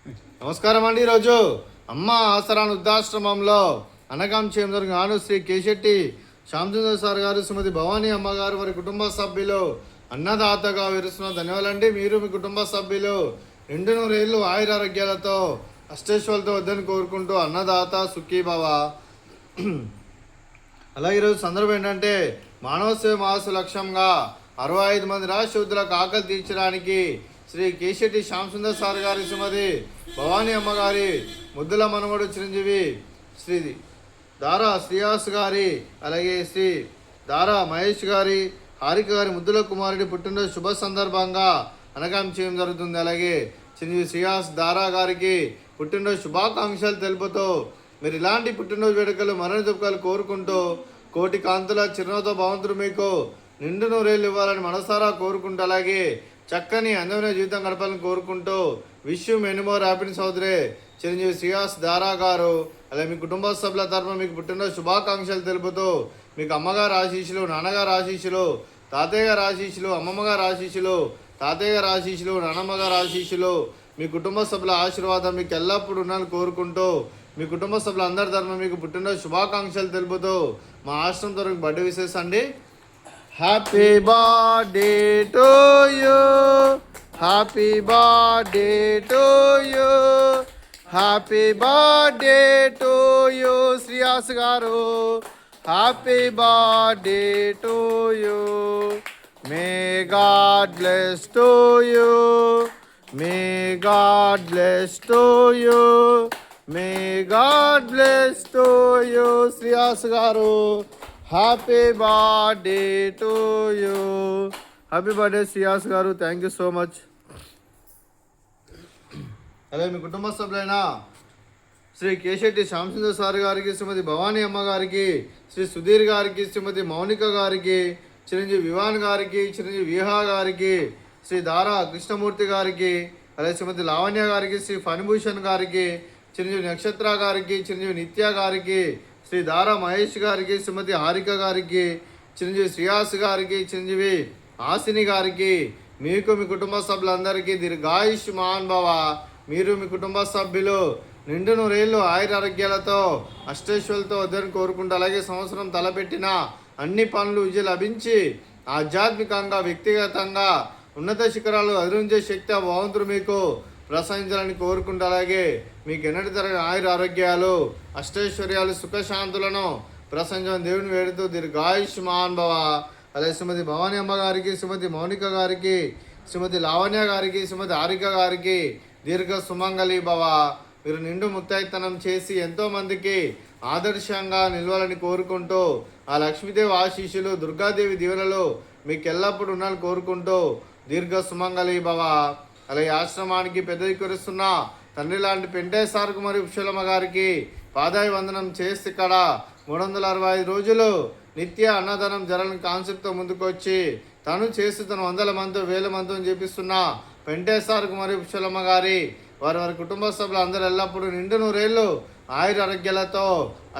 నమస్కారం అండి. ఈరోజు అమ్మ ఆసరాన్ వృద్ధాశ్రమంలో అనగాం చేయడం గాను శ్రీ కేశెట్టి శ్యామసుందర్ సార్ గారు, శ్రీమతి భవానీ అమ్మగారు, వారి కుటుంబ సభ్యులు అన్నదాతగా విరుస్తున్న ధన్యవాదాలండి. మీరు మీ కుటుంబ సభ్యులు 200 ఆయురారోగ్యాలతో అష్టేశ్వరులతో వద్దని కోరుకుంటూ అన్నదాత సుఖీభవ. అలాగే ఈరోజు సందర్భం ఏంటంటే మానవ సేవ మాస లక్ష్యంగా 65 మంది రాష్ట్రయుద్ధులకు ఆకలి తీర్చడానికి శ్రీ కేశెట్టి శ్యామసుందర్ సార్ గారి, శ్రీమతి భవానీ అమ్మగారి ముద్దుల మనవడు చిరంజీవి శ్రీ దారా శ్రీయాస్ గారి, అలాగే శ్రీ దారా మహేష్ గారి, హారిక గారి ముద్దుల కుమారుడి పుట్టినరోజు శుభ సందర్భంగా అనగాం చేయడం జరుగుతుంది. అలాగే చిరంజీవి శ్రీయాస్ దారా గారికి పుట్టినరోజు శుభాకాంక్షలు తెలుపుతూ మీరు ఇలాంటి పుట్టినరోజు వేడుకలు మరణ దుఃఖాలు కోరుకుంటూ కోటి కాంతుల చిరునవ్వుతో భగవంతుడు మీకు నిండు నూరేళ్ళు ఇవ్వాలని మనసారా కోరుకుంటూ, అలాగే చక్కని అందమైన జీవితం గడపాలని కోరుకుంటూ wish you many more happiness సోదరి చిరంజీవి శ్రీయాస్ దారా గారు, అలాగే మీ కుటుంబ సభ్యుల తరఫున మీకు పుట్టినరోజు శుభాకాంక్షలు తెలుపుతూ మీకు అమ్మగారు ఆశీస్సులు, నాన్నగారు ఆశీస్సులు, తాతయ్య గారు ఆశీస్సులు, అమ్మమ్మ గారు ఆశీస్సులు, తాతయ్య గారు ఆశీస్సులు, నాన్నమ్మ గారు ఆశీస్సులు, మీ కుటుంబ సభ్యుల ఆశీర్వాదం మీకు ఎల్లప్పుడూ ఉండాలని కోరుకుంటూ మీ కుటుంబ సభ్యుల అందరి తరఫున మీకు పుట్టినరోజు శుభాకాంక్షలు తెలుపుతూ మా ఆశ్రమం తరఫున బర్త్డే విశేష అండి. Happy birthday to you, happy birthday to you, happy birthday to you Shreyas గారు, happy birthday to you. May God bless to you, may God bless to you, may God bless to you Shreyas గారు, happy birthday to you. Happy బర్త్డే శ్రీయాస్ గారు, thank you so much. అలాగే మీ కుటుంబ సభ్యులైన Shri Keshetti Shyamsundar sir గారికి, శ్రీమతి భవానీ అమ్మ గారికి, శ్రీ సుధీర్ గారికి, శ్రీమతి మౌనిక గారికి, చిరంజీవి వివాన్ గారికి, చిరంజీవి విహా గారికి, శ్రీ దారా కృష్ణమూర్తి గారికి, అలాగే శ్రీమతి లావణ్య గారికి, శ్రీ ఫణిభూషణ్ గారికి, చిరంజీవి నక్షత్ర గారికి, చిరంజీవి నిత్య గారికి, శ్రీ దారా మహేష్ గారికి, శ్రీమతి హారిక గారికి, చిరంజీవి శ్రీయాస్ గారికి, చిరంజీవి ఆసిని గారికి, మీకు మీ కుటుంబ సభ్యులందరికీ దీర్ఘాయుష్మాన్ భవ. మీరు మీ కుటుంబ సభ్యులు నిండు నూరేళ్ళు ఆయురారోగ్యాలతో అష్టేశ్వరులతో వద్దని కోరుకుంటూ, అలాగే సంవత్సరం తలపెట్టిన అన్ని పనులు విజయం లభించి ఆధ్యాత్మికంగా వ్యక్తిగతంగా ఉన్నత శిఖరాలు అధిరోహించే శక్తి ఆ భగవంతుడు మీకు ప్రసాదించాలని కోరుకుంటూ, అలాగే మీకు ఎన్నటి తరగని ఆయురారోగ్యాలు అష్టైశ్వర్యాలు సుఖశాంతులను ప్రసంగం దేవుని వేడుతూ దీర్ఘాయుష్మాన్ భవ. అలాగే శ్రీమతి భవానీ అమ్మ గారికి, శ్రీమతి మౌనిక గారికి, శ్రీమతి లావణ్య గారికి, శ్రీమతి హారిక గారికి దీర్ఘ సుమంగళి భవ. మీరు నిండు ముత్తైతనం చేసి ఎంతోమందికి ఆదర్శంగా నిలవాలని కోరుకుంటూ ఆ లక్ష్మీదేవి ఆశీస్సులు, దుర్గాదేవి దీవెనలు మీకు ఎల్లప్పుడూ ఉండాలని కోరుకుంటూ దీర్ఘ సుమంగళి భవ. అలాగే ఆశ్రమానికి పెద్ద కురుస్తున్న తండ్రి లాంటి పెంటేశ్వరకు మరియు ఉషలమ్మ గారికి పాదాయ వందనం చేసి ఇక్కడ 365 రోజులు నిత్య అన్నదానం జరగని కాన్సెప్ట్తో ముందుకొచ్చి తను చేసి తను 100 మంది 1000 మందితో చేపిస్తున్న పెంటేశ్వరకు మరియు ఉషలమ్మ గారి వారి వారి కుటుంబ సభ్యులు అందరూ ఎల్లప్పుడూ నిండు నూరేళ్ళు ఆయురారోగ్యాలతో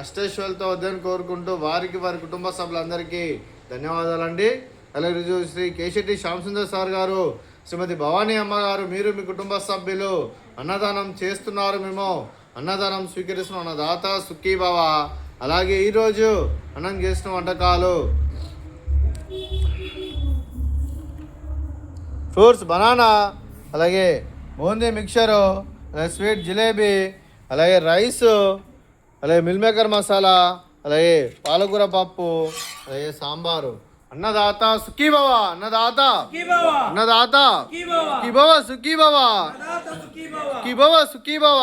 అష్టేశ్వరులతో వద్దని కోరుకుంటూ వారికి వారి కుటుంబ సభ్యులందరికీ ధన్యవాదాలండి. అలాగే శ్రీ కేశెట్టి శ్యామసుందర్ సార్ గారు, శ్రీమతి భవానీ అమ్మగారు, మీరు మీ కుటుంబ సభ్యులు అన్నదానం చేస్తున్నారు, మేము అన్నదానం స్వీకరిస్తున్న అన్నదాత సుఖీభవ. అలాగే ఈరోజు అన్నం చేసిన వంటకాలు ఫ్రూట్స్ బనానా, అలాగే బూందీ మిక్చరు, అలాగే స్వీట్ జిలేబీ, అలాగే రైసు, అలాగే మిల్ మేకర్ మసాలా, అలాగే పాలకూర పప్పు, అలాగే సాంబారు. అన్నదాత సుఖీభవ, అన్నదాత అన్నదాత సుఖీభవ, సుఖీభవ సుఖీభవ సుఖీభవ.